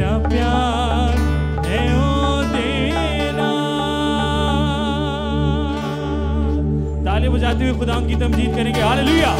तेरा प्यार है ओ देना। ताली बजाते हुए खुदा की तमजीद करेंगे। हालेलुया।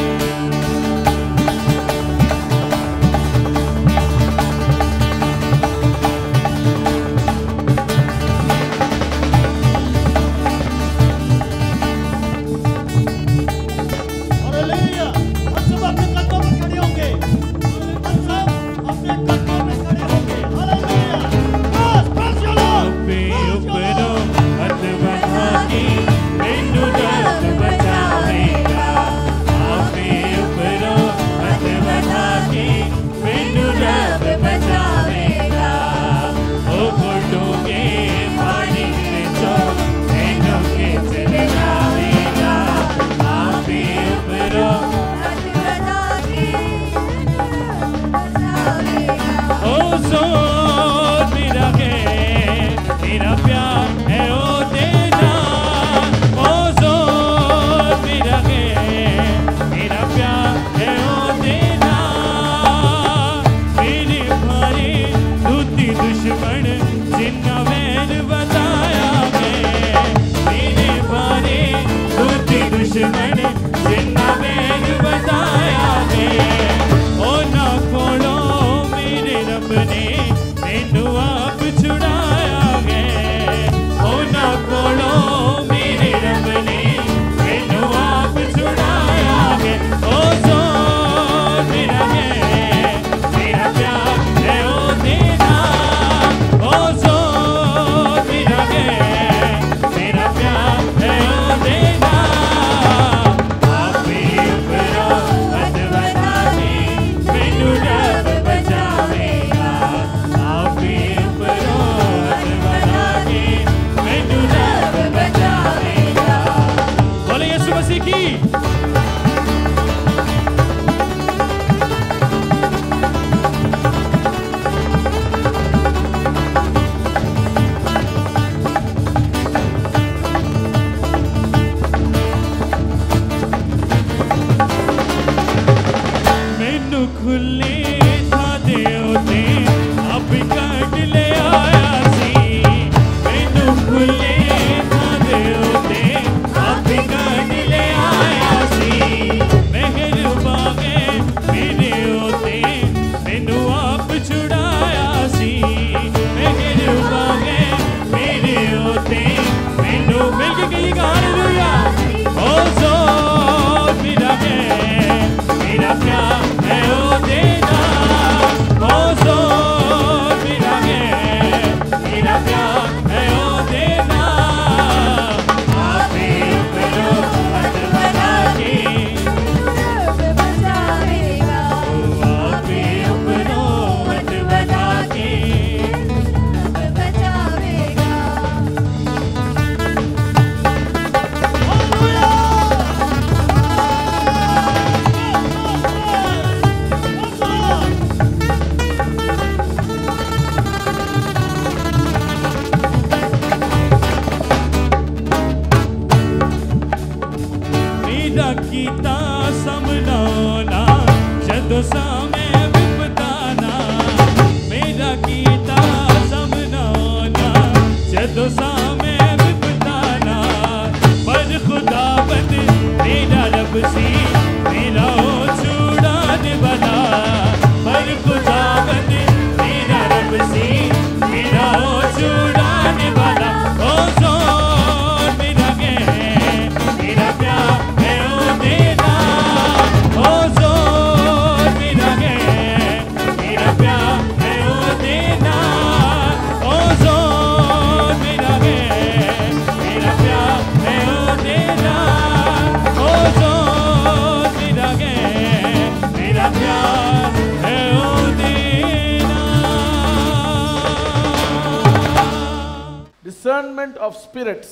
डिसर्नमेंट ऑफ स्पिरिट्स,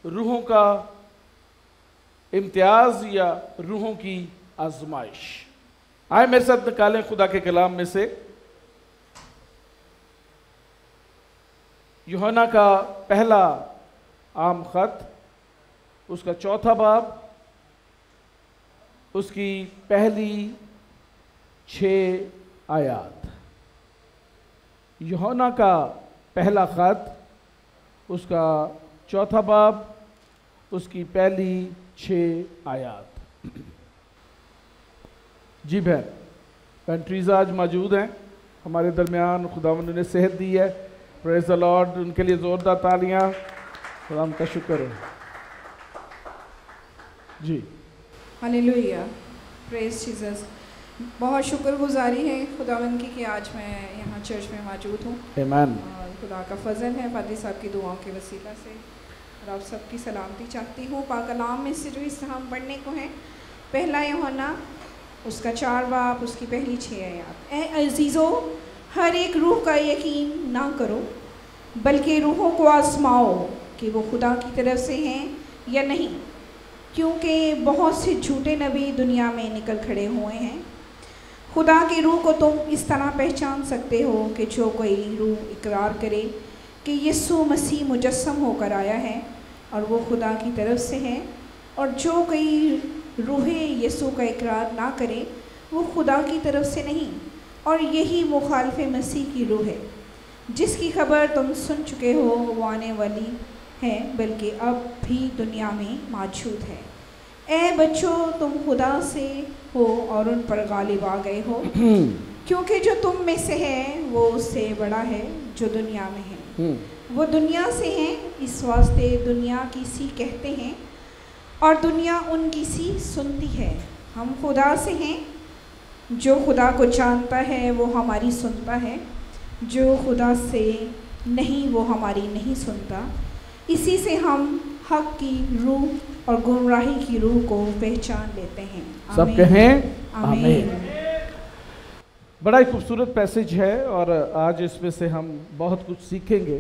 रूहों का इम्तियाज या रूहों की आजमाइश। आए मेरे साथ निकालें खुदा के कलाम में से यूहन्ना का पहला आम खत, उसका 4था बाब, उसकी पहली 6 आयात। यूहन्ना का पहला खत, उसका चौथा बाब, उसकी पहली 6 आयत। जी बहन ट्रीजा आज मौजूद हैं हमारे दरमियान, खुदावंद ने सेहत दी है। प्रेज द लॉर्ड, उनके लिए जोरदार तालियां, खुदा का शुक्र है। जी हालेलुया, प्रेज जीसस। बहुत शुक्रगुजारी है खुदावंद की कि आज मैं यहाँ चर्च में मौजूद हूँ। आमीन। और खुदा का फजल है पादरी साहब की दुआओं के वसीला से, और आप सबकी सलामती चाहती हूँ। पाक कलाम में से जो इस हम पढ़ने को हैं, पहला यूहन्ना उसका 4 बाब, उसकी पहली 6 आयत। ए अजीज़ों, हर एक रूह का यकीन ना करो, बल्कि रूहों को आजमाओ कि वो खुदा की तरफ से हैं या नहीं, क्योंकि बहुत से झूठे नबी दुनिया में निकल खड़े हुए हैं। खुदा की रूह को तुम इस तरह पहचान सकते हो कि जो कोई रूह इकरार करे कि यीशु मसीह मुजस्सम होकर आया है और वो खुदा की तरफ से है, और जो कोई रूहें यीशु का इकरार ना करे वो खुदा की तरफ से नहीं, और यही मुखालिफ मसीह की रूह है, जिसकी खबर तुम सुन चुके हो वो आने वाली है, बल्कि अब भी दुनिया में मौजूद है। ए बच्चों, तुम खुदा से हो और उन पर गालिब आ गए हो, क्योंकि जो तुम में से है वो उससे बड़ा है जो दुनिया में है। वो दुनिया से हैं, इस वास्ते दुनिया की सी कहते हैं और दुनिया उनकी सी सुनती है। हम खुदा से हैं, जो खुदा को जानता है वो हमारी सुनता है, जो खुदा से नहीं वो हमारी नहीं सुनता। इसी से हम हक की रूह और गुमराही की रूह को पहचान लेते हैं। सब कहें आमीन। बड़ा ही खूबसूरत पैसेज है और आज इसमें से हम बहुत कुछ सीखेंगे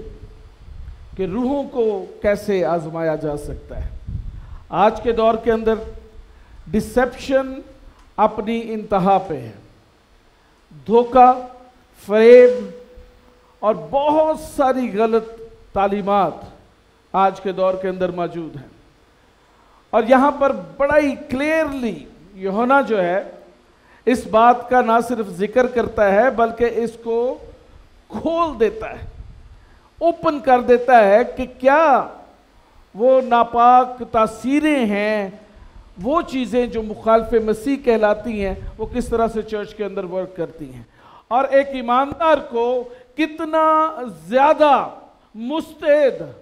कि रूहों को कैसे आजमाया जा सकता है। आज के दौर के अंदर डिसेप्शन अपनी इंतहा पे है। धोखा, फरेब और बहुत सारी गलत तालीमात आज के दौर के अंदर मौजूद हैं। और यहाँ पर बड़ा ही क्लियरली यूहन्ना जो है इस बात का ना सिर्फ जिक्र करता है बल्कि इसको खोल देता है, ओपन कर देता है कि क्या वो नापाक तासीरें हैं, वो चीज़ें जो मुखालिफ मसीह कहलाती हैं, वो किस तरह से चर्च के अंदर वर्क करती हैं, और एक ईमानदार को कितना ज़्यादा मुस्तैद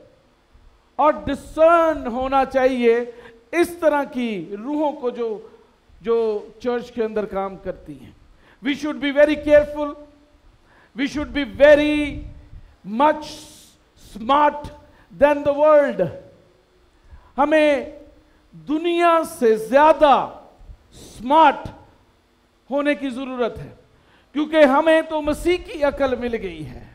और डिसर्न होना चाहिए इस तरह की रूहों को जो चर्च के अंदर काम करती हैं। We should be very careful, we should be very much smart than the world. हमें दुनिया से ज्यादा स्मार्ट होने की जरूरत है, क्योंकि हमें तो मसीह की अकल मिल गई है।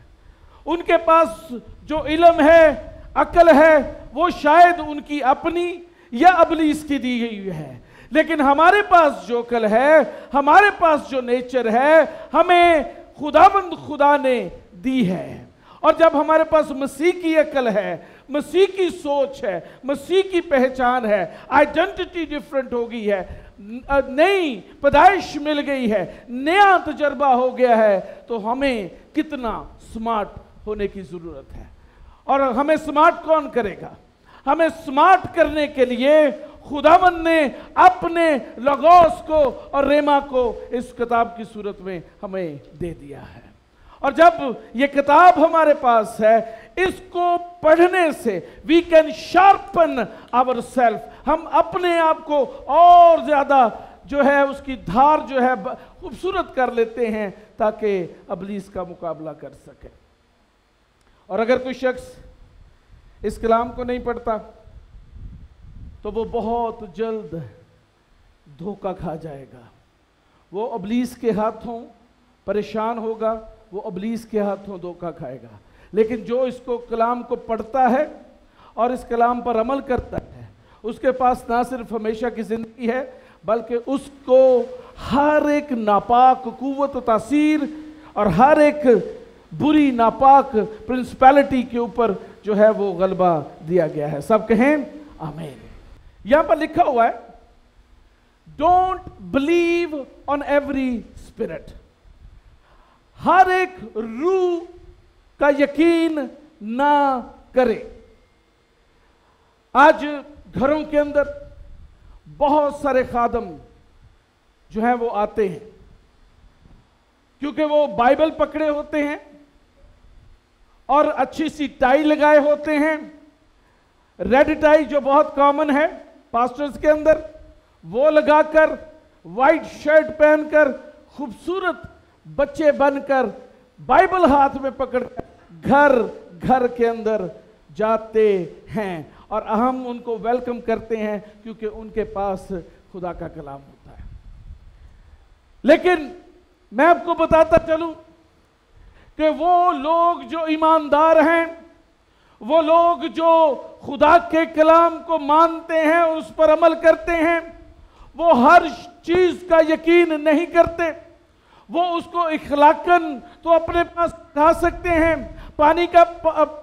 उनके पास जो इल्म है, अकल है, वो शायद उनकी अपनी या अबलीस की दी गई है, लेकिन हमारे पास जो अकल है, हमारे पास जो नेचर है, हमें खुदावंद खुदा ने दी है। और जब हमारे पास मसीह की अकल है, मसीह की सोच है, मसीह की पहचान है, आइडेंटिटी डिफरेंट हो गई है, नई पैदाइश मिल गई है, नया तजर्बा हो गया है, तो हमें कितना स्मार्ट होने की जरूरत है। और हमें स्मार्ट कौन करेगा? हमें स्मार्ट करने के लिए खुदावंद ने अपने लगोस को और रेमा को इस किताब की सूरत में हमें दे दिया है। और जब ये किताब हमारे पास है, इसको पढ़ने से we can sharpen our self, हम अपने आप को और ज्यादा जो है उसकी धार जो है खूबसूरत कर लेते हैं, ताकि अबलीस का मुकाबला कर सके। और अगर कोई शख्स इस कलाम को नहीं पढ़ता तो वो बहुत जल्द धोखा खा जाएगा। वो अबलीस के हाथों परेशान होगा, वो अबलीस के हाथों धोखा खाएगा। लेकिन जो इसको कलाम को पढ़ता है और इस कलाम पर अमल करता है, उसके पास ना सिर्फ हमेशा की जिंदगी है, बल्कि उसको हर एक नापाक कुव्वत तासीर और हर एक बुरी नापाक प्रिंसिपैलिटी के ऊपर जो है वो गलबा दिया गया है। सब कहें आमीन। यहां पर लिखा हुआ है, don't believe on every spirit. हर एक रूह का यकीन ना करें। आज घरों के अंदर बहुत सारे खादम जो है वो आते हैं, क्योंकि वो बाइबल पकड़े होते हैं और अच्छी सी टाई लगाए होते हैं। रेड टाई जो बहुत कॉमन है पास्टर्स के अंदर, वो लगाकर, वाइट शर्ट पहनकर, खूबसूरत बच्चे बनकर, बाइबल हाथ में पकड़कर घर घर के अंदर जाते हैं और हम उनको वेलकम करते हैं क्योंकि उनके पास खुदा का कलाम होता है। लेकिन मैं आपको बताता चलूं कि वो लोग जो ईमानदार हैं, वो लोग जो खुदा के कलाम को मानते हैं, उस पर अमल करते हैं, वो हर चीज का यकीन नहीं करते। वो उसको इखलाकन तो अपने पास खा सकते हैं, पानी का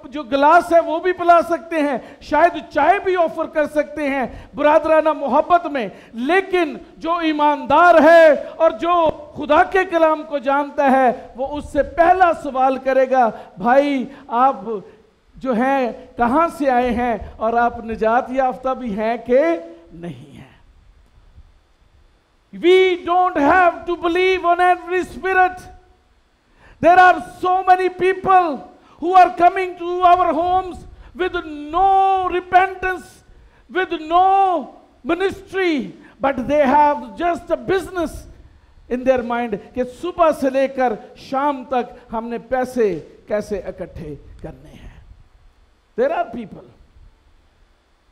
जो गिलास है वो भी पिला सकते हैं, शायद चाय भी ऑफर कर सकते हैं बुरादराना मोहब्बत में। लेकिन जो ईमानदार है और जो खुदा के कलाम को जानता है, वो उससे पहला सवाल करेगा, भाई आप जो हैं कहां से आए हैं और आप निजात याफ्ता भी हैं कि नहीं है। We don't have to believe on every spirit. There are so many people who are coming to our homes with no repentance, with no ministry, but they have just a business in their mind कि सुबह से लेकर शाम तक हमने पैसे कैसे इकट्ठे करने हैं। There are people.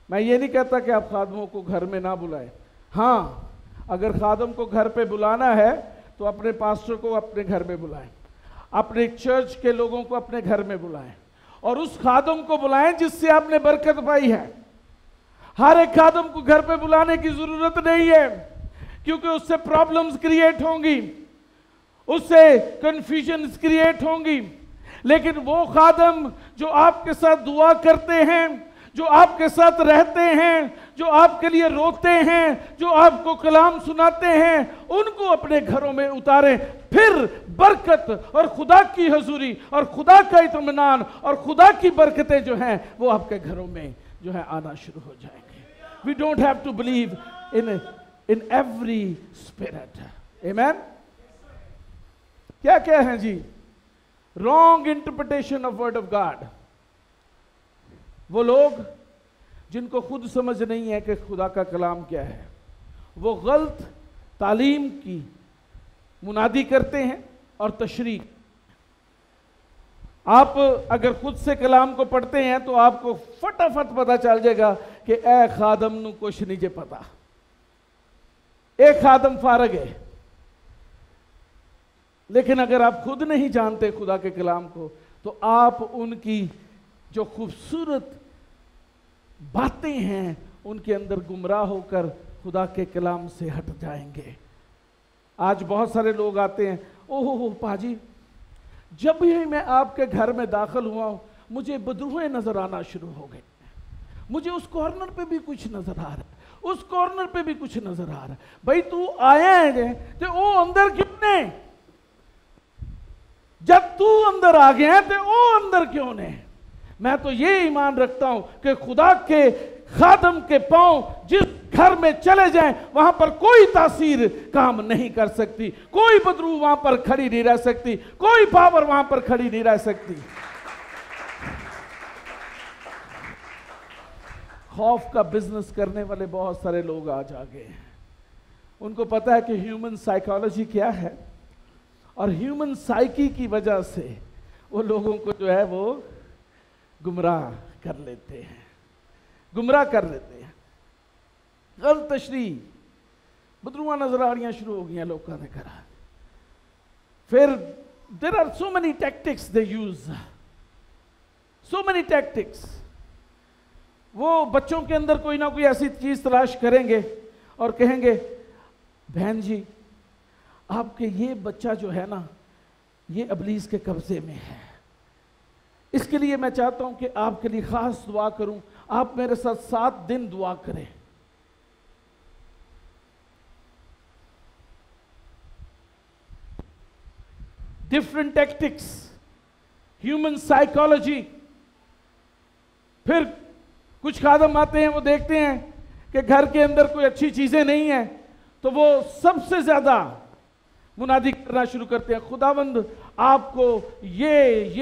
मैं ये नहीं कहता कि आप खादमों को घर में ना बुलाएं। हाँ, अगर खादम को घर पे बुलाना है तो अपने पास्टर को अपने घर में बुलाएं, अपने चर्च के लोगों को अपने घर में बुलाएं और उस खादम को बुलाएं जिससे आपने बरकत पाई है। हर एक खादम को घर पे बुलाने की जरूरत नहीं है, क्योंकि उससे प्रॉब्लम्स क्रिएट होंगी, उससे कंफ्यूजन क्रिएट होंगी। लेकिन वो खादम जो आपके साथ दुआ करते हैं, जो आपके साथ रहते हैं, जो आपके लिए रोते हैं, जो आपको कलाम सुनाते हैं, उनको अपने घरों में उतारें। फिर बरकत और खुदा की हजूरी और खुदा का इत्मीनान और खुदा की बरकतें जो हैं वो आपके घरों में जो है आना शुरू हो जाएंगे। We don't have to believe in every spirit. आमेन। क्या क्या है जी? Wrong interpretation of word of God. वो लोग जिनको खुद समझ नहीं है कि खुदा का कलाम क्या है, वो गलत तालीम की मुनादी करते हैं और तशरीह। आप अगर खुद से कलाम को पढ़ते हैं तो आपको फटाफट पता चल जाएगा कि ए खादम नू कुछ नहीं जे पता, एक खादम फारग है। लेकिन अगर आप खुद नहीं जानते खुदा के कलाम को, तो आप उनकी जो खूबसूरत बातें हैं उनके अंदर गुमराह होकर खुदा के कलाम से हट जाएंगे। आज बहुत सारे लोग आते हैं, ओहो पाजी, जब भी मैं आपके घर में दाखिल हुआ हूं मुझे बदरूहें नजर आना शुरू हो गए। मुझे उस कॉर्नर पे भी कुछ नजर आ रहा है, उस कॉर्नर पे भी कुछ नजर आ रहा है। भाई तू आया है तो वो अंदर क्यों ने? जब तू अंदर आ गया है तो वो अंदर क्यों ने? मैं तो ये ईमान रखता हूं कि खुदा के खादम के पांव जिस घर में चले जाएं वहां पर कोई तासीर काम नहीं कर सकती, कोई बदरू वहां पर खड़ी नहीं रह सकती, कोई पावर वहां पर खड़ी नहीं रह सकती। खौफ का बिजनेस करने वाले बहुत सारे लोग आज आ गए हैं। उनको पता है कि ह्यूमन साइकोलॉजी क्या है और ह्यूमन साइकी की वजह से वो लोगों को जो है वो गुमराह कर लेते हैं, गुमराह कर लेते हैं। गलत तशरीह, बदरुआ नजर आनियां शुरू हो गई लोगों ने करा। फिर there are so many tactics they use, so many tactics. वो बच्चों के अंदर कोई ना कोई ऐसी चीज तलाश करेंगे और कहेंगे, बहन जी आपके ये बच्चा जो है ना ये इब्लीस के कब्जे में है, इसके लिए मैं चाहता हूं कि आपके लिए खास दुआ करूं, आप मेरे साथ 7 दिन दुआ करें। Different tactics, human psychology. फिर कुछ खादम आते हैं, वो देखते हैं कि घर के अंदर कोई अच्छी चीजें नहीं है, तो वो सबसे ज्यादा मुनादी करना शुरू करते हैं, खुदावंद आपको ये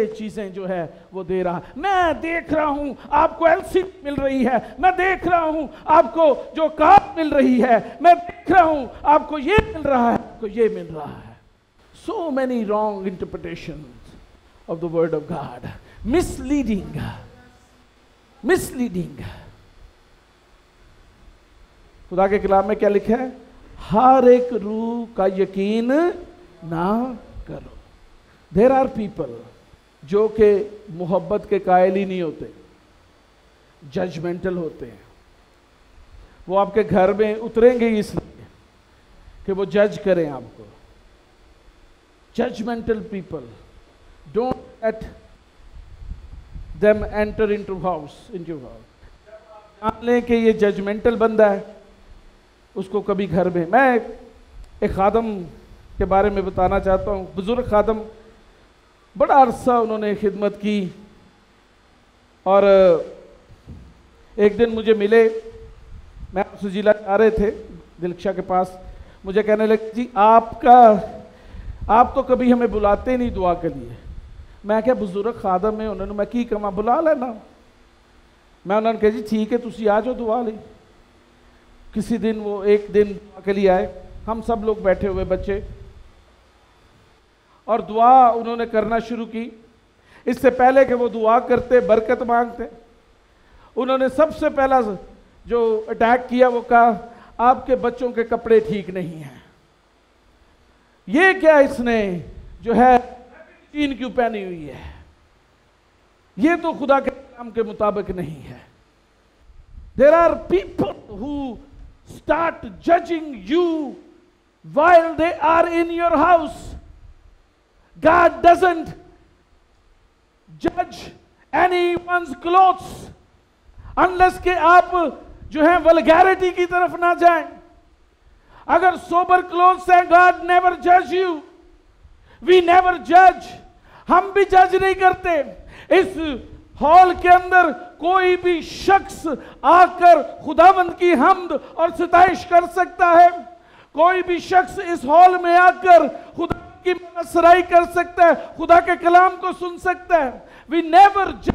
चीजें जो है वो दे रहा है। मैं देख रहा हूं आपको एलसीडी मिल रही है, मैं देख रहा हूं आपको जो कार मिल रही है, मैं देख रहा हूं आपको ये मिल रहा है, आपको ये मिल रहा है। So many wrong interpretations of the word of God. Misleading. खुदा के कलाम में क्या लिखा है? हर एक रूह का यकीन ना करो। There are people जो कि मोहब्बत के कायल ही नहीं होते, जजमेंटल होते हैं। वो आपके घर में उतरेंगे इसलिए कि वो जज करें आपको। Judgmental people, don't let them enter into house. जान लें कि ये जजमेंटल बंदा है, उसको कभी घर में। मैं एक खादम के बारे में बताना चाहता हूँ। बुजुर्ग खादम, बड़ा अरसा उन्होंने खिदमत की, और एक दिन मुझे मिले, मैं आपसे जिला आ रहे थे दिलक्षा के पास, मुझे कहने लगे जी आप तो कभी हमें बुलाते नहीं दुआ के लिए। मैं क्या बुजुर्ग खादम है, उन्होंने मैं की कमा बुला लेना। मैं उन्होंने कहा जी ठीक है, तुसी आ जाओ दुआ ले। किसी दिन वो एक दिन दुआ के लिए आए, हम सब लोग बैठे हुए बच्चे, और दुआ उन्होंने करना शुरू की। इससे पहले कि वो दुआ करते, बरकत मांगते, उन्होंने सबसे पहला जो अटैक किया वो कहा आपके बच्चों के कपड़े ठीक नहीं हैं। ये क्या इसने जो है चीन क्यों पहनी हुई है, ये तो खुदा के काम के मुताबिक नहीं है। There are people who start judging you while they are in your house. God doesn't judge anyone's clothes unless कि आप जो है वल्गैरिटी की तरफ ना जाएं। अगर सोबर क्लोथ्स है, गॉड नेवर जज यू, वी नेवर जज। हम भी जज नहीं करते। इस हॉल के अंदर कोई भी शख्स आकर खुदावंद की हम्द और सिताइश कर सकता है। कोई भी शख्स इस हॉल में आकर खुदा की सराई कर सकता है, खुदा के कलाम को सुन सकता है। वी नेवर जज,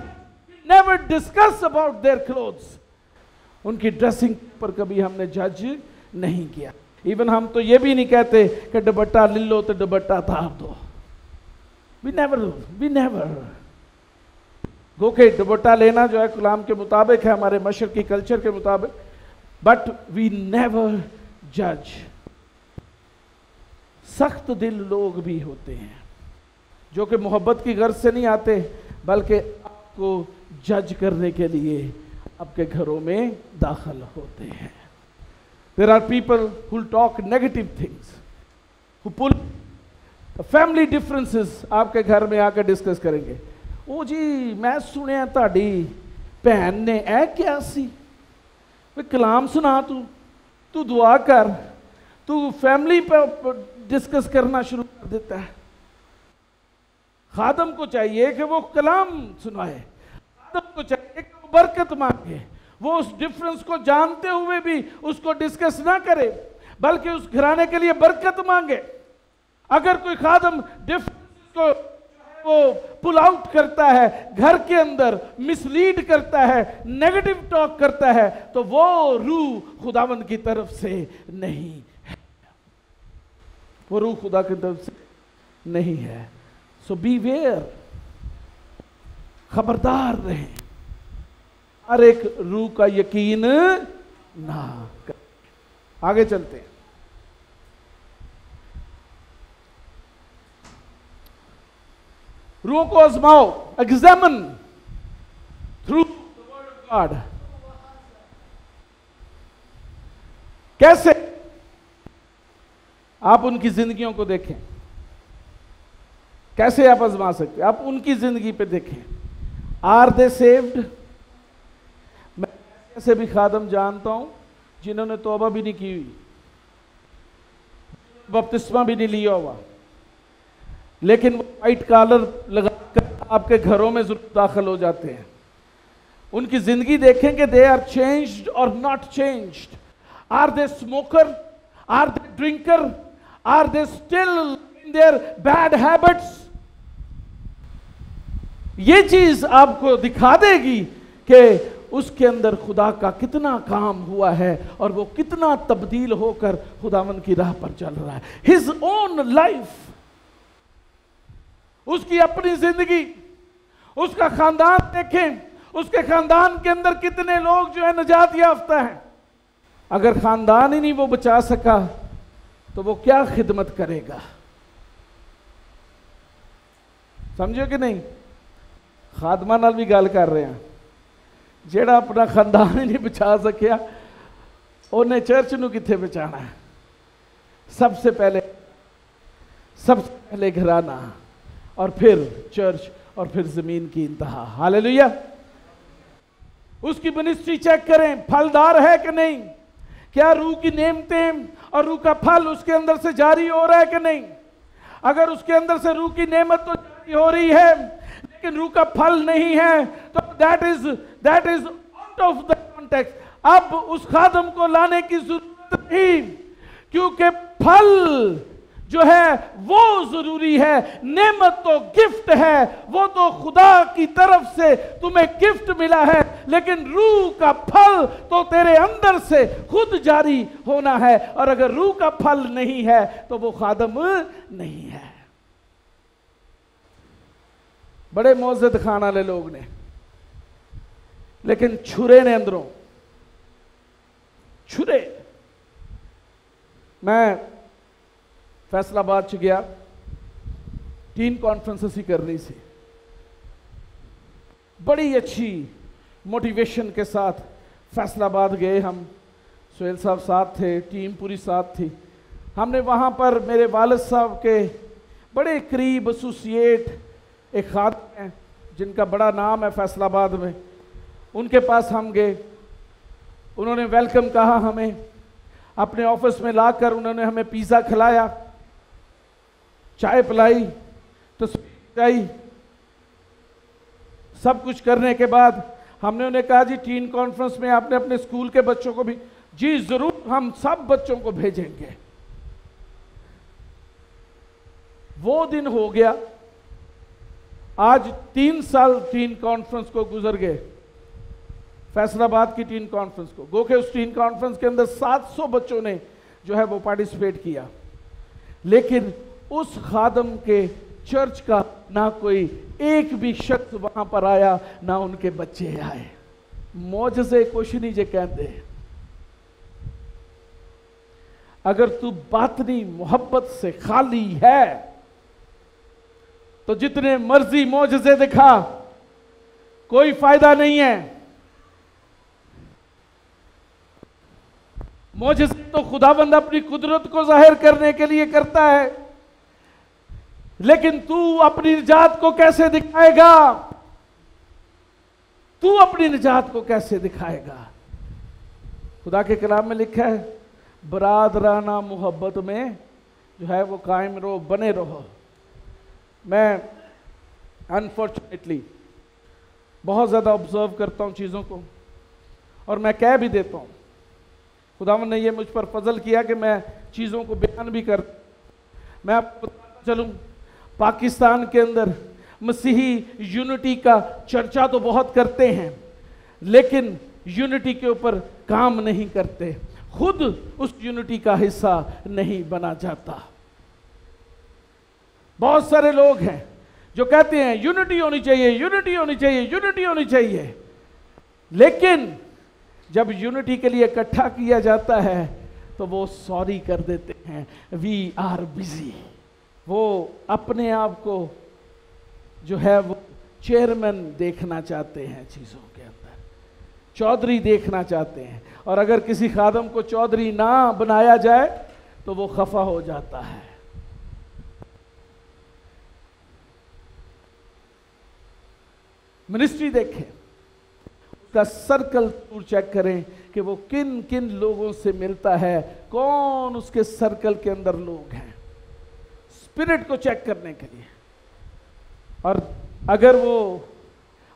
never discuss about their clothes. उनकी ड्रेसिंग पर कभी हमने जज नहीं किया। इवन हम तो ये भी नहीं कहते कि दुपट्टा ले लो तो दुपट्टा उतार दो। वी नेवर गो के दुपट्टा लेना जो है कलाम के मुताबिक है, हमारे मशरकी कल्चर के मुताबिक, बट वी नेवर जज। सख्त दिल लोग भी होते हैं जो कि मोहब्बत की गर्ज से नहीं आते, बल्कि आपको जज करने के लिए आपके घरों में दाखिल होते हैं। There are people who talk negative things, who pull the family differences, आपके घर में आकर डिस्कस करेंगे। ओ जी मैं सुनिया ताड़ी भैन ने ऐ क्या सी, वे कलाम सुना, तू दुआ कर, तू फैमिली पे डिस्कस करना शुरू कर देता है। खादम को चाहिए कि वो कलाम सुनाए, खादम को चाहिए कि वो बरकत मांगे। वो उस डिफरेंस को जानते हुए भी उसको डिस्कस ना करे, बल्कि उस घराने के लिए बरकत मांगे। अगर कोई खादम डिफरेंस को वो पुल आउट करता है, घर के अंदर मिसलीड करता है, नेगेटिव टॉक करता है, तो वो रूह खुदावंद की तरफ से नहीं है, वो रूह खुदा की तरफ से नहीं है। सो बीवेयर, खबरदार रहें, हर एक रूह का यकीन ना कर। आगे चलते हैं। रूह को आजमाओ, examine through the word of God. कैसे? आप उनकी जिंदगियों को देखें। कैसे आप आजमा सकते? आप उनकी जिंदगी पे देखें। Are they saved? मैं ऐसे भी खादम जानता हूं जिन्होंने तौबा भी नहीं की हुई, बपतिस्मा भी नहीं लिया हुआ, लेकिन वो वाइट कॉलर लगाकर आपके घरों में जरूर दाखिल हो जाते हैं। उनकी जिंदगी देखेंगे, they are changed or not changed. Are they smoker, are they drinker, are they still in their bad habits. ये चीज आपको दिखा देगी कि उसके अंदर खुदा का कितना काम हुआ है और वो कितना तब्दील होकर खुदावन की राह पर चल रहा है। हिज ओन लाइफ, उसकी अपनी जिंदगी, उसका खानदान देखें, उसके खानदान के अंदर कितने लोग जो है नजात याफ्ता हैं। अगर खानदान ही नहीं वो बचा सका तो वो क्या खिदमत करेगा? समझो कि नहीं? खादमा नाल भी गल कर रहे हैं, जेड़ा अपना खानदान ही नहीं बचा सकिया उन्हें चर्च नूं किथे बचाना है? सबसे पहले घराना और फिर चर्च और फिर जमीन की इंतहा। हालेलुया। उसकी मिनिस्ट्री चेक करें, फलदार है कि नहीं? क्या रूह की नेमतें और रूह का फल उसके अंदर से जारी हो रहा है कि नहीं? अगर उसके अंदर से रूह की नेमत तो जारी हो रही है लेकिन रूह का फल नहीं है तो that is out of the context. अब उस खादम को लाने की जरूरत नहीं, क्योंकि फल जो है वो जरूरी है। नेमत तो गिफ्ट है, वो तो खुदा की तरफ से तुम्हें गिफ्ट मिला है, लेकिन रूह का फल तो तेरे अंदर से खुद जारी होना है। और अगर रूह का फल नहीं है तो वो खादम नहीं है। बड़े मौजे दिखाने वाले लोग ने, लेकिन छुरे ने अंदरों छुरे। मैं फैसलाबाद च गया, टीन कॉन्फ्रेंस असी करनी सी, बड़ी अच्छी मोटिवेशन के साथ फैसलाबाद गए हम। सुहेल साहब साथ थे, टीम पूरी साथ थी। हमने वहाँ पर मेरे वालिद साहब के बड़े करीब एसोसिएट एक खादिम हैं जिनका बड़ा नाम है फैसलाबाद में, उनके पास हम गए। उन्होंने वेलकम कहा, हमें अपने ऑफिस में लाकर उन्होंने हमें पिज़्ज़ा खिलाया, चाय पिलाई, तस्वीर खिलाई। सब कुछ करने के बाद हमने उन्हें कहा, जी टीन कॉन्फ्रेंस में आपने अपने स्कूल के बच्चों को भी? जी जरूर, हम सब बच्चों को भेजेंगे। वो दिन हो गया, आज 3 साल टीन कॉन्फ्रेंस को गुजर गए, फैसलाबाद की टीन कॉन्फ्रेंस को। गो के उस टीन कॉन्फ्रेंस के अंदर 700 बच्चों ने जो है वो पार्टिसिपेट किया, लेकिन उस खादम के चर्च का ना कोई एक भी शख्स वहां पर आया, ना उनके बच्चे आए। मौजज़े कुछ नहीं जे कहते। अगर तू बातनी मोहब्बत से खाली है तो जितने मर्जी मौजज़े दिखा, कोई फायदा नहीं है। मौजज़े तो खुदाबंद अपनी कुदरत को जाहिर करने के लिए करता है, लेकिन तू अपनी निजात को कैसे दिखाएगा? तू अपनी निजात को कैसे दिखाएगा? खुदा के कलाम में लिखा है, बरादराना मोहब्बत में जो है वो कायम रहो, बने रहो। मैं अनफॉर्चुनेटली बहुत ज़्यादा ऑब्जर्व करता हूँ चीज़ों को, और मैं कह भी देता हूँ। खुदावंद ने ये मुझ पर फजल किया कि मैं चीज़ों को बयान भी कर। मैं आपको बताता चलूँ, पाकिस्तान के अंदर मसीही यूनिटी का चर्चा तो बहुत करते हैं, लेकिन यूनिटी के ऊपर काम नहीं करते, खुद उस यूनिटी का हिस्सा नहीं बना जाता। बहुत सारे लोग हैं जो कहते हैं यूनिटी होनी चाहिए, यूनिटी होनी चाहिए, यूनिटी होनी चाहिए, लेकिन जब यूनिटी के लिए इकट्ठा किया जाता है तो वो सॉरी कर देते हैं, वी आर बिजी। वो अपने आप को जो है वो चेयरमैन देखना चाहते हैं, चीज़ों के अंदर चौधरी देखना चाहते हैं, और अगर किसी खादम को चौधरी ना बनाया जाए तो वो खफा हो जाता है। मिनिस्ट्री देखें, उसका सर्कल टूर चेक करें कि वो किन किन लोगों से मिलता है, कौन उसके सर्कल के अंदर लोग हैं। स्पिरिट को चेक करने के लिए। और अगर वो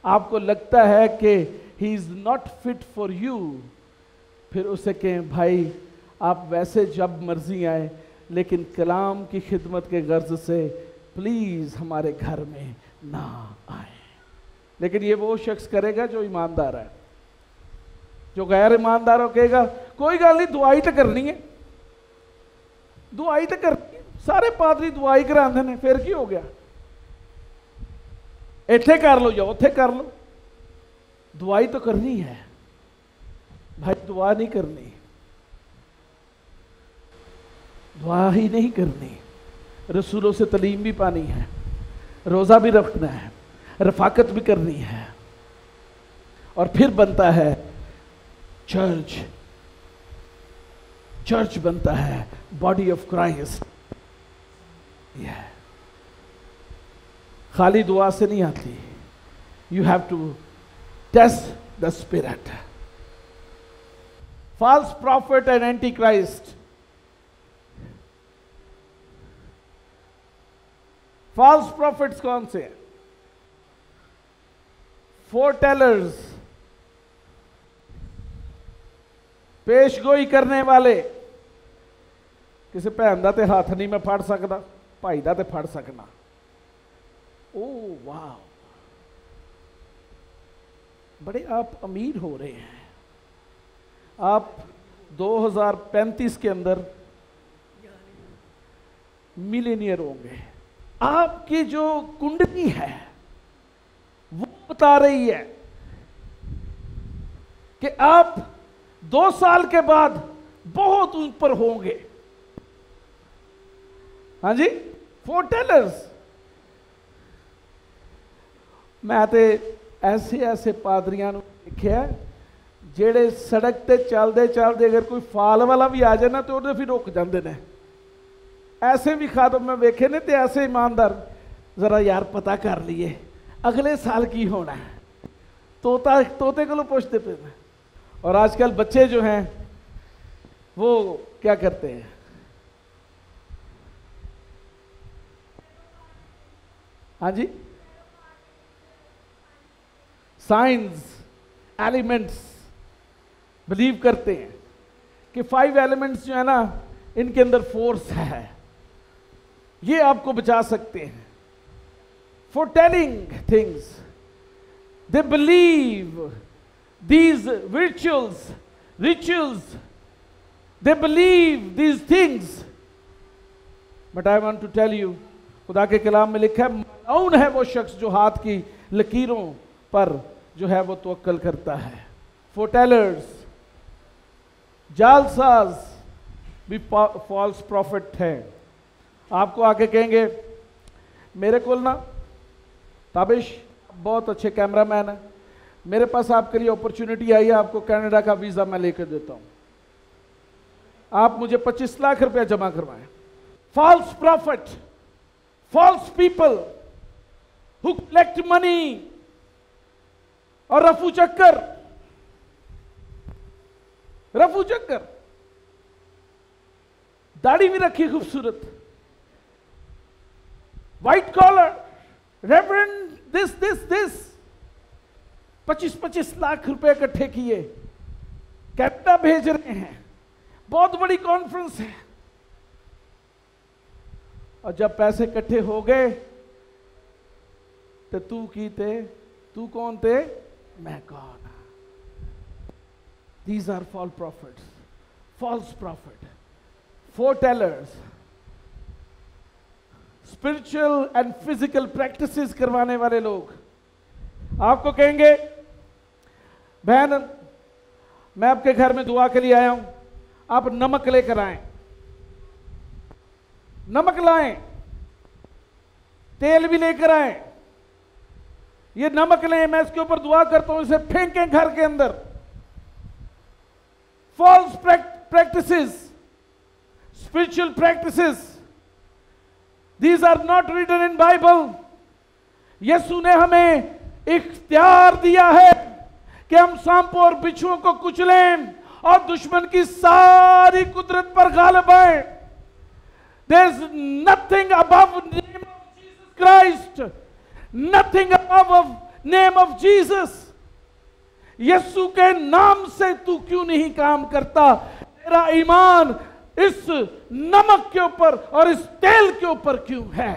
आपको लगता है कि he is not fit for you, फिर उसे कहें भाई आप वैसे जब मर्जी आए, लेकिन कलाम की खिदमत के गर्ज से प्लीज हमारे घर में ना आए। लेकिन ये वो शख्स करेगा जो ईमानदार है। जो गैर ईमानदार हो कहेगा कोई गल नहीं, दुआई तो करनी है, दुआई तो करनी है, सारे पादरी दुआई कराते हैं, फिर की हो गया, इत्थे कर लो या उत्थे कर लो, दुआई तो करनी है भाई। दुआ नहीं करनी, दुआ ही नहीं करनी, रसूलों से तलीम भी पानी है, रोज़ा भी रखना है, रफाकत भी करनी है, और फिर बनता है चर्च। चर्च बनता है बॉडी ऑफ क्राइस्ट। खाली दुआ से नहीं आती, you have to test the spirit. False prophet and Antichrist. False prophets कौन से हैं? फोरटेलर्स, पेशगोई करने वाले। किसी भैन दा ते हाथ नहीं मैं फड़ सकता, भाई दा ते फड़ सकना। ओ वाह, बड़े आप अमीर हो रहे हैं। आप 2035 के अंदर मिलियनियर होंगे। आपकी जो कुंडली है वो बता रही है कि आप 2 साल के बाद बहुत ऊपर होंगे। हाँ जी, फोरटेलर्स। मैं तो ऐसे ऐसे पादरियां देखिया जेड़े सड़क ते चलते चलते अगर कोई फाल वाला भी आ जाए ना तो उन्हें फिर रुक जाते हैं। ऐसे भी खादम मैं वेखे ने, तो ऐसे ईमानदार जरा यार पता कर लिए अगले साल की होना है, तोते को पूछते पे। और आजकल बच्चे जो हैं वो क्या करते हैं, हाँ जी, साइंस एलिमेंट्स बिलीव करते हैं कि 5 एलिमेंट्स जो है ना इनके अंदर फोर्स है, ये आपको बचा सकते हैं। Foretelling things, they believe these rituals, they believe these things. But I want to tell you, खुदा के कलाम में लिखा है मलऊन है वो शख्स जो हाथ की लकीरों पर जो है वो तवक्कल करता है। Foretellers, जालसाज भी फॉल्स प्रॉफिट है। आपको आके कहेंगे मेरे को ना ताबिश बहुत अच्छे कैमरामैन है, मेरे पास आपके लिए अपॉर्चुनिटी आई है, आपको कनाडा का वीज़ा मैं लेकर देता हूं, आप मुझे 25 लाख रुपया जमा करवाएं। False prophet, false people who collect money और रफू चक्कर। दाढ़ी भी रखी खूबसूरत, white collar, reverend this 25 lakh रुपए इकट्ठे किए, कनाडा भेज रहे हैं, बहुत बड़ी कॉन्फ्रेंस है। और जब पैसे इकट्ठे हो गए तो तू कौन थे, मैं कौन। These are false prophets, foretellers, spiritual and physical practices करवाने वाले लोग। आपको कहेंगे बहन मैं आपके घर में दुआ के लिए आया हूं, आप नमक लेकर आएं, नमक लाएं, तेल भी लेकर आएं, ये नमक लें, मैं इसके ऊपर दुआ करता हूं, इसे फेंकें घर के अंदर। False practices, spiritual practices, These are not written in Bible. Yeshu ने हमें इख्तियार दिया है कि हम सांपों और बिच्छुओं को कुचलें और दुश्मन की सारी कुदरत पर गालिब आए। There's nothing above the name of Jesus Christ. Nothing above name of Jesus. यीशु के नाम से तू क्यों नहीं काम करता? तेरा ईमान इस नमक के ऊपर और इस तेल के ऊपर क्यों है?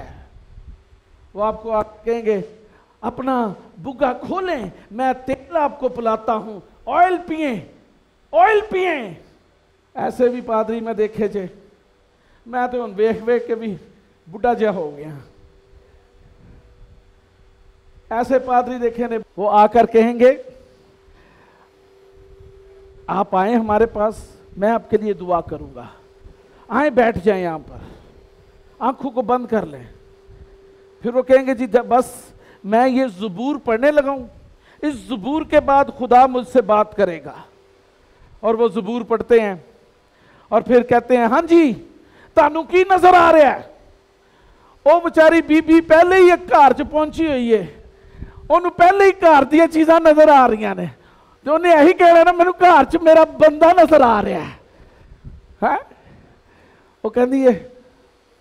वो आपको आप कहेंगे अपना बुग्गा खोलें, मैं तेल आपको पिलाता हूं, ऑयल पिए, ऑयल पिए। ऐसे भी पादरी में देखे जे, मैं तो वेख वेख के भी बुढ़ा जा हो गया। ऐसे पादरी देखे ने, वो आकर कहेंगे आप आए हमारे पास, मैं आपके लिए दुआ करूंगा, आए बैठ जाए यहां पर, आंखों को बंद कर लें। फिर वो कहेंगे जी बस मैं ये ज़बूर पढ़ने लगाऊं, इस ज़बूर के बाद खुदा मुझसे बात करेगा। और वो ज़बूर पढ़ते हैं और फिर कहते हैं हाँ जी तानू की नजर आ रहा है? वो बेचारी बीबी पहले ही एक घर च पहुंची हुई है, उन्होंने पहले ही घर दी चीज़ां नजर आ रही ने, तो उन्हें यही कहना ना मैनू घर च मेरा बंदा नजर आ रहा है। वो कहती है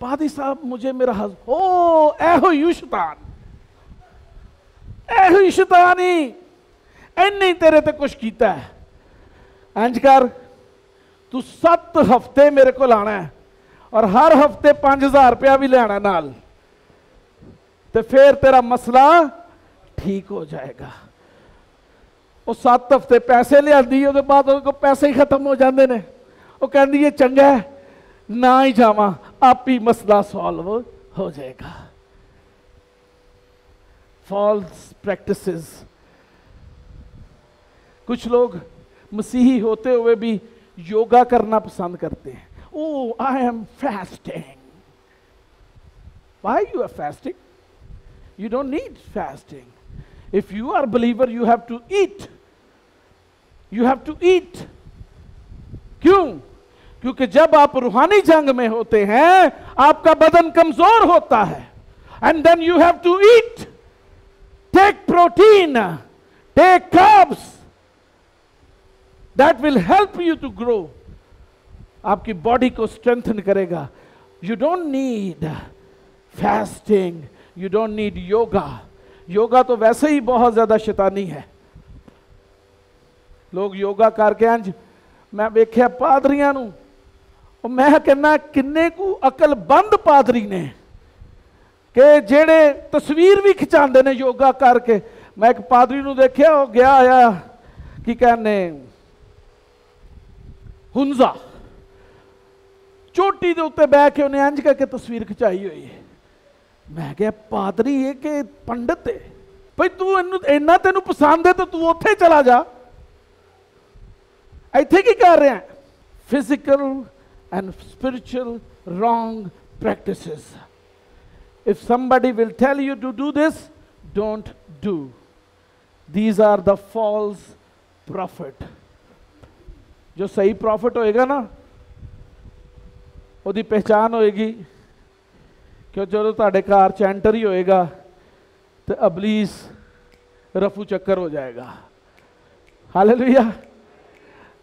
पादी साहब मुझे मेरा ओ एहो यू शैतान, एहो ही शैतान ही इन्हें तेरे ते कुछ कीता है। इंज कर तू 7 हफ्ते मेरे को लाना है और हर हफ्ते 5000 रुपया भी लेना नाल, तो फिर तेरा मसला ठीक हो जाएगा। वो 7 हफ्ते पैसे लियादी, उसके बाद उनको पैसे ही खत्म हो जाते हैं। वो कहती है चंगा है ना ही जावा, आप ही मसला सॉल्व हो जाएगा। False practices. कुछ लोग मसीही होते हुए भी योगा करना पसंद करते हैं। Oh I am fasting. Why you are fasting? You don't need fasting. If you are believer you have to eat, you have to eat। क्यों? क्योंकि जब आप रूहानी जंग में होते हैं आपका बदन कमजोर होता है, and then you have to eat, take protein, take carbs, that will help you to grow, आपकी बॉडी को स्ट्रेंथन करेगा। You don't need fasting, you don't need yoga. Yoga तो वैसे ही बहुत ज्यादा शैतानी है। लोग योगा करके अंज मैं वेख्या पादरियां नूं, मैं कहना किन्ने को अकल बंद पादरी ने कि जेड़े तस्वीर भी खिंचाते ने योगा करके। मैं एक पादरी नूं देखिया, वो गया आया की कहने हुंजा चोटी दे उत्ते बह के उन्हें इंज करके तस्वीर खिंचाई हुई है। मैं क्या पादरी है कि पंडित है? भाई तू इन्ना तेन पसंद है तो तू उत्थे चला जा, इत्थे की कर रहे हैं? Physical and spiritual wrong practices. If somebody will tell you to do this, don't do. These are the false prophet. जो सही प्रॉफिट होएगा ना, उसकी पहचान होएगी कि जो तुहाडे घर च एंटर ही होएगा तो अबलीस रफू चक्कर हो जाएगा। हालेलुया।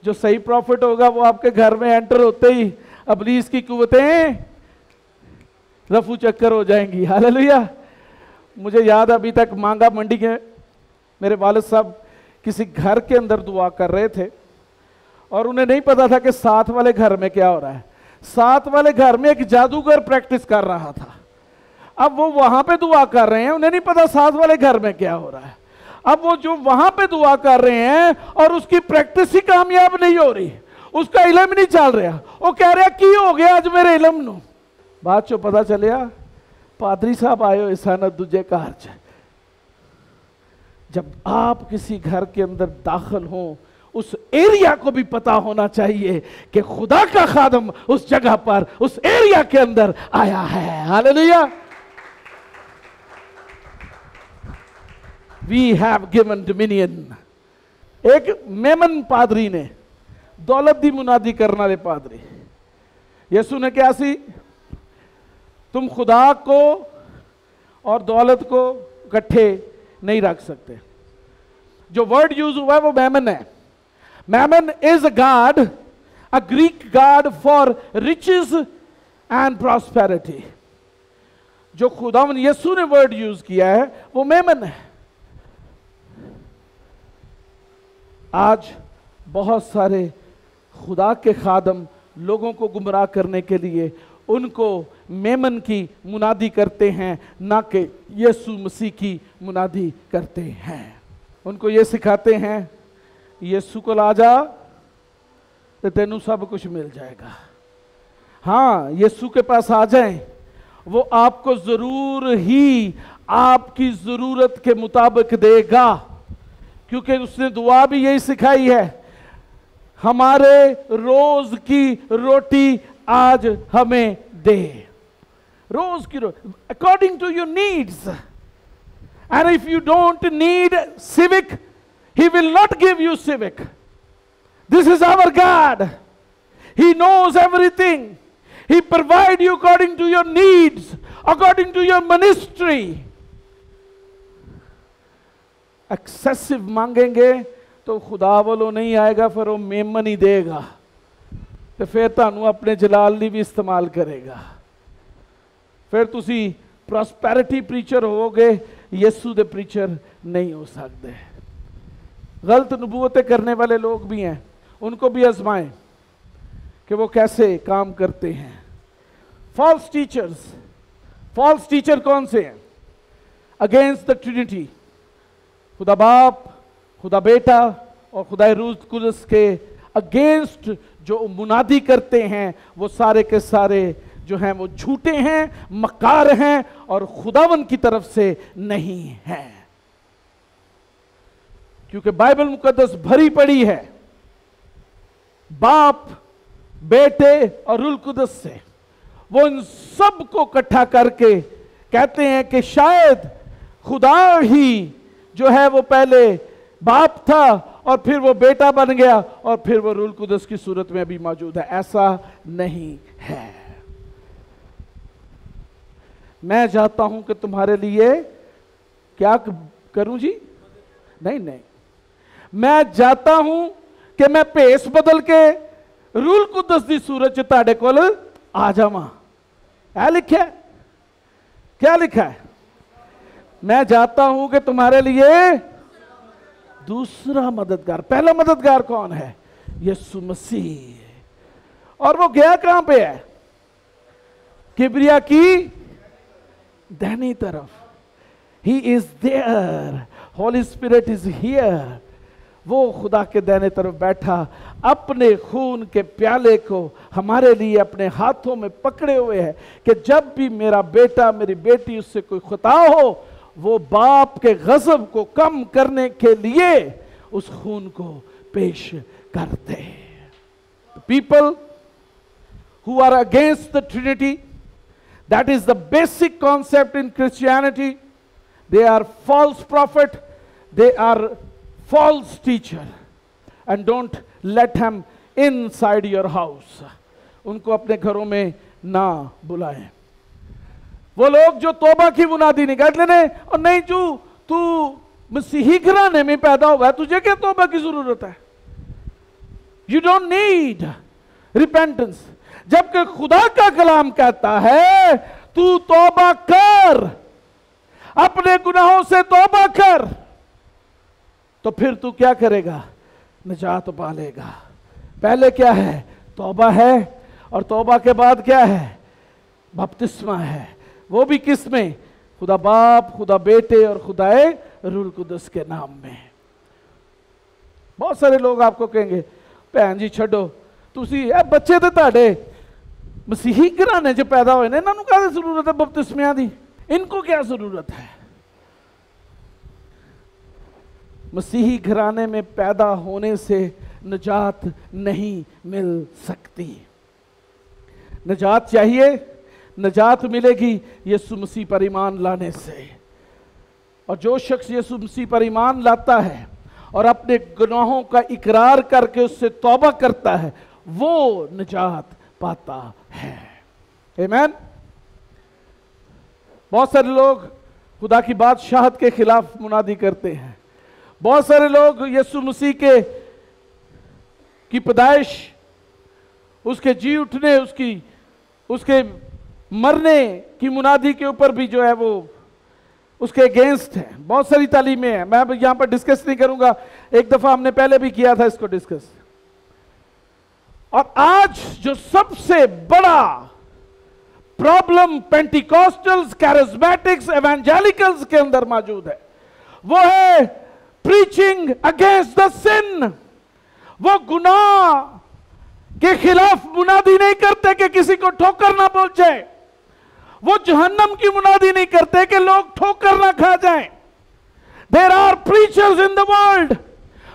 जो सही प्रॉफिट होगा वो आपके घर में एंटर होते ही अबलीस की कुव्वतें रफू चक्कर हो जाएंगी। हालेलुया। मुझे याद अभी तक मांगा मंडी के मेरे वालिद साहब किसी घर के अंदर दुआ कर रहे थे और उन्हें नहीं पता था कि साथ वाले घर में क्या हो रहा है। साथ वाले घर में एक जादूगर प्रैक्टिस कर रहा था। अब वो वहां पे दुआ कर रहे हैं, उन्हें नहीं पता साथ वाले घर में क्या हो रहा है। अब वो जो वहां पे दुआ कर रहे हैं और उसकी प्रैक्टिस ही कामयाब नहीं हो रही, उसका इलम नहीं चल रहा। वो कह रहा की हो गया अज मेरे इलम नू। बाद चो पता चलिया पादरी साहब आए हुए सन दूजे घर च। जब आप किसी घर के अंदर दाखिल हो, उस एरिया को भी पता होना चाहिए कि खुदा का खादम उस जगह पर उस एरिया के अंदर आया है। Hallelujah. We have given dominion। एक मेमन पादरी ने, दौलत दी मुनादी करने वाले पादरी, यीशु ने क्या सी, तुम खुदा को और दौलत को इकट्ठे नहीं रख सकते। जो वर्ड यूज हुआ है वो मैमन है। Mammon is a god, a Greek god for riches and prosperity. जो खुदावन यीशु ने वर्ड यूज किया है वो मेमन है। आज बहुत सारे खुदा के खादम लोगों को गुमराह करने के लिए उनको मेमन की मुनादी करते हैं, ना कि यीशु मसीह की मुनादी करते हैं। उनको ये सिखाते हैं यीशु को ला जा तो तेनू सब कुछ मिल जाएगा। हाँ, यीशु के पास आ जाएं, वो आपको जरूर ही आपकी जरूरत के मुताबिक देगा, क्योंकि उसने दुआ भी यही सिखाई है, हमारे रोज की रोटी आज हमें दे। रोज की रोटी according to your needs. And if you don't need civic, he will not give you civic. This is our God. He knows everything. He provide you according to your needs, according to your ministry. Excessive मांगेंगे तो खुदा वालों नहीं आएगा, फिर वो मेमन ही देगा, तो फिर ਤੁਹਾਨੂੰ अपने जलाल ਲਈ भी इस्तेमाल करेगा। फिर तुसी प्रॉस्पेरिटी प्रीचर होगे, यीशु दे प्रीचर नहीं हो सकते। गलत नबूवतें करने वाले लोग भी हैं, उनको भी आजमाएं कि वो कैसे काम करते हैं। फॉल्स टीचर्स, फॉल्स टीचर कौन से हैं? अगेंस्ट द ट्रिनिटी, खुदा बाप, खुदा बेटा और खुदा रूह कुदस के अगेंस्ट जो मुनादी करते हैं, वो सारे के सारे जो हैं वो झूठे हैं, मक्कार हैं और खुदावन की तरफ से नहीं हैं। क्योंकि बाइबल मुकद्दस भरी पड़ी है बाप, बेटे और रूह कुदस से। वो इन सब को इकट्ठा करके कहते हैं कि शायद खुदा ही जो है वो पहले बाप था और फिर वो बेटा बन गया और फिर वो रूह कुदस की सूरत में भी मौजूद है। ऐसा नहीं है। मैं चाहता हूं कि तुम्हारे लिए क्या करूं जी? नहीं नहीं, मैं चाहता हूं कि मैं भेस बदल के रूह कुदस की सूरत च तुहाडे कोल आ जावां। क्या लिखा है? क्या लिखा है? मैं चाहता हूं कि तुम्हारे लिए दूसरा मददगार। पहला मददगार कौन है? यीशु मसीह। और वो गया कहां पे है? किबरिया की दाहिनी तरफ। He is there, holy spirit is here. वो खुदा के दाहिने तरफ बैठा अपने खून के प्याले को हमारे लिए अपने हाथों में पकड़े हुए है कि जब भी मेरा बेटा मेरी बेटी उससे कोई खता हो, वो बाप के गजब को कम करने के लिए उस खून को पेश करते। People who are against the Trinity, that is the basic concept in Christianity. They are false prophet, they are false teacher, and don't let him inside your house. उनको अपने घरों में ना बुलाएं। वो लोग जो तौबा की मुनादी नहीं कर लेने, और नहीं तू मसीही घराने में पैदा हुआ है, तुझे क्या तौबा की जरूरत है? You don't need repentance। जबकि खुदा का कलाम कहता है तू तौबा कर, अपने गुनाहों से तौबा कर, तो फिर तू क्या करेगा? निजात पालेगा। पहले क्या है? तौबा है, और तौबा के बाद क्या है? बपतिस्मा है। वो भी किस में? खुदा बाप, खुदा बेटे और खुदाए रूह कुदस के नाम में। बहुत सारे लोग आपको कहेंगे भैन जी छो तुसी बच्चे तो ताड़े मसीही घराने च पैदा हुए ने, इन्होंने क्या जरूरत है बपतिस्मिया की? इनको क्या जरूरत है? मसीही घराने में पैदा होने से निजात नहीं मिल सकती। निजात चाहिए, निजात मिलेगी यीशु मसीह पर ईमान लाने से। और जो शख्स यीशु मसीह पर ईमान लाता है और अपने गुनाहों का इकरार करके उससे तौबा करता है, वो निजात पाता है। आमीन। बहुत सारे लोग खुदा की बादशाहत के खिलाफ मुनादी करते हैं। बहुत सारे लोग यीशु मसीह की पैदाइश, उसके जी उठने, उसके मरने की मुनादी के ऊपर भी जो है वो उसके अगेंस्ट है। बहुत सारी तालीमें हैं, मैं यहां पर डिस्कस नहीं करूंगा, एक दफा हमने पहले भी किया था इसको डिस्कस। और आज जो सबसे बड़ा प्रॉब्लम पेंटिकॉस्टल्स, कैरिज्मेटिक्स, एवेंजेलिकल्स के अंदर मौजूद है वो है प्रीचिंग अगेंस्ट द सिन। वो गुनाह के खिलाफ मुनादी नहीं करते कि किसी को ठोकर ना पहुंचे। वो जहन्नम की मुनादी नहीं करते कि लोग ठोकर ना खा जाएं। There are preachers in the world,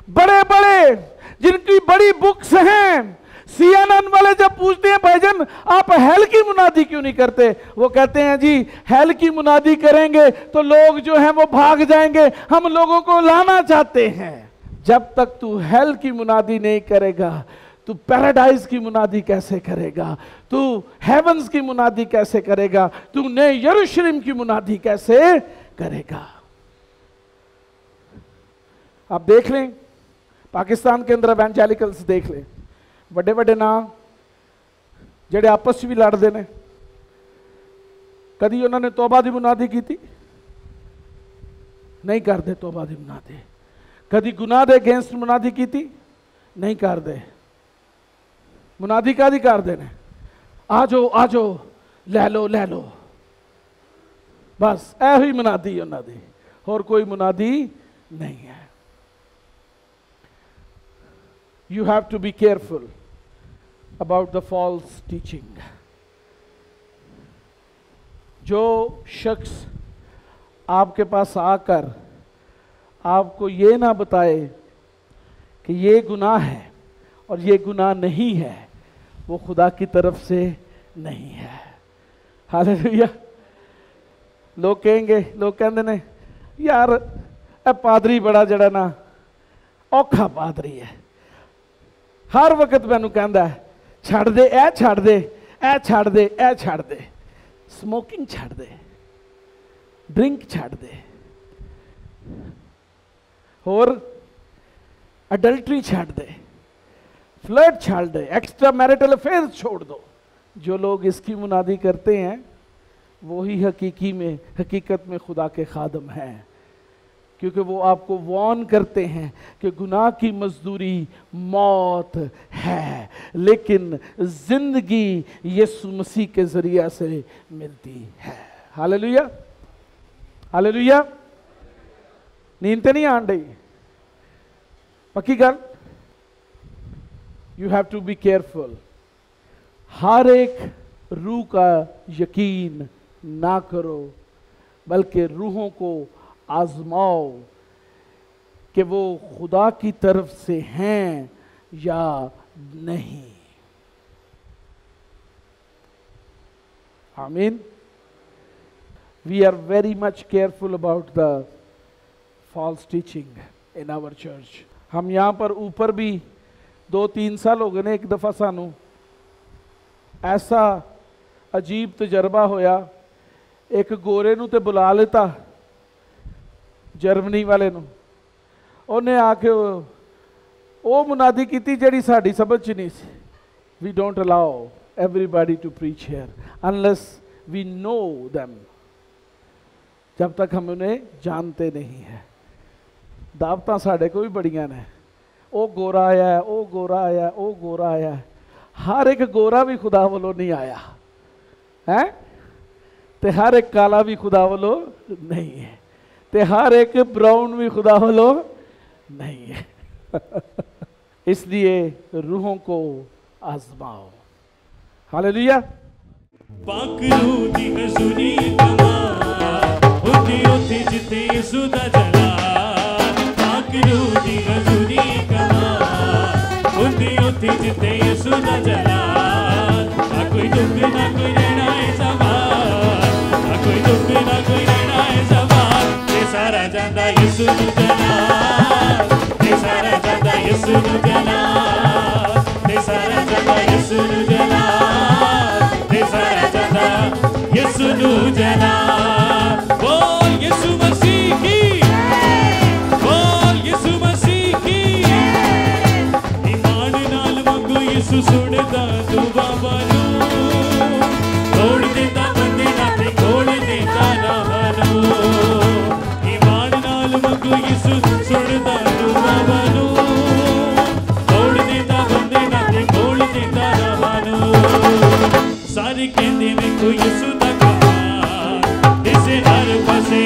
बड़े बड़े जिनकी बड़ी बुक्स हैं। CNN वाले जब पूछते हैं भाईजान आप हेल की मुनादी क्यों नहीं करते, वो कहते हैं जी हेल की मुनादी करेंगे तो लोग जो हैं वो भाग जाएंगे, हम लोगों को लाना चाहते हैं। जब तक तू हेल की मुनादी नहीं करेगा तू पैराडाइज की मुनादी कैसे करेगा, तू हेवंस की मुनादी कैसे करेगा, तू नए यरूशलेम की मुनादी कैसे करेगा। आप देख लें पाकिस्तान के अंदर एवेंजेलिकल्स देख लें, बड़े बड़े नाम जेड़े आपस भी लड़ते ने, कभी उन्होंने तौबा दी मुनादी की थी नहीं करते, तौबा दी मुनादी कभी गुनाह दे अगेंस्ट मुनादी की थी नहीं करते। मुनादी कादी करते ने, आ जाओ ले लो, बस ऐ ही मुनादी उन्होंने, और कोई मुनादी नहीं है। You have to be careful about the false teaching. जो शख्स आपके पास आकर आपको ये ना बताए कि ये गुनाह है और ये गुनाह नहीं है, वो खुदा की तरफ से नहीं है। हालेलुया। लोग कहते ने यार ए पादरी बड़ा जड़ा ना औखा पादरी है, हर वक्त मैनू कहता है छड़ दे ए छड़ दे ए छड़ दे ए छड़ दे, स्मोकिंग छड़ दे, ड्रिंक छड़ दे, और अडल्ट्री छड़ दे, फ्लर्ट छड़ दे, एक्स्ट्रा मैरिटल अफेयर छोड़ दो। जो लोग इसकी मुनादी करते हैं वही हकीकत में खुदा के खादम हैं, क्योंकि वो आपको वार्न करते हैं कि गुनाह की मजदूरी मौत है, लेकिन जिंदगी यीशु मसीह के जरिया से मिलती है। Hallelujah, hallelujah. नींद तो नहीं आन रही, पक्की गल। You have to be careful. हर एक रूह का यकीन ना करो, बल्कि रूहों को आजमाओ कि वो खुदा की तरफ से हैं या नहीं। आमीन। We are very much careful about the false teaching in our church. हम यहाँ पर ऊपर भी 2-3 साल हो गए ने, एक दफ़ा सानू ऐसा अजीब तजर्बा होया, एक गोरे नू ते बुला लेता जर्मनी वाले नू, उन्हें आके वो मुनादी की जड़ी साड़ी समझ च नहीं सी। We don't allow everybody to preach here unless we know them, जब तक हम उन्हें जानते नहीं है। दावतां साढ़े को भी बड़ियां ने, ओ गोरा आया है, ओ गोरा आया है, ओ गोरा आया है। हर एक गोरा भी खुदा वालों नहीं आया है, ते हर एक काला भी खुदा वालों नहीं है, ते हर एक ब्राउन भी खुदा वालों नहीं है। इसलिए रूहों को आजमाओ। हालेलुया। पाक रूह दी हजूरी कमा उठी उठी जिते यीशु दा जलाल, पाक रूह दी हजूरी कमा उठी उठी जिते यीशु दा जलाल। ना कोई दुख ना कोई रहना है सवाल, ना कोई दुख ना कोई रहना है सवाल। ते सारा जांदा यीशु नू जलाल, ते सारा जांदा यीशु नू जलाल, ते सारा जांदा यीशु नू जलाल, ते सारा जांदा यीशु नू जलाल। बोल यीशु मसीह की, बोल यीशु मसीह की। ईमान नाल मंगो यीशु सुनदा दुआ बानू, मंगू यीशु सुनदा दुआवां नूं तोड़ दिंदा बंदे नाल ते खोल दिंदा राहां नूं सारे कहंदे वेखो यीशु दा प्यार इसे हर पासे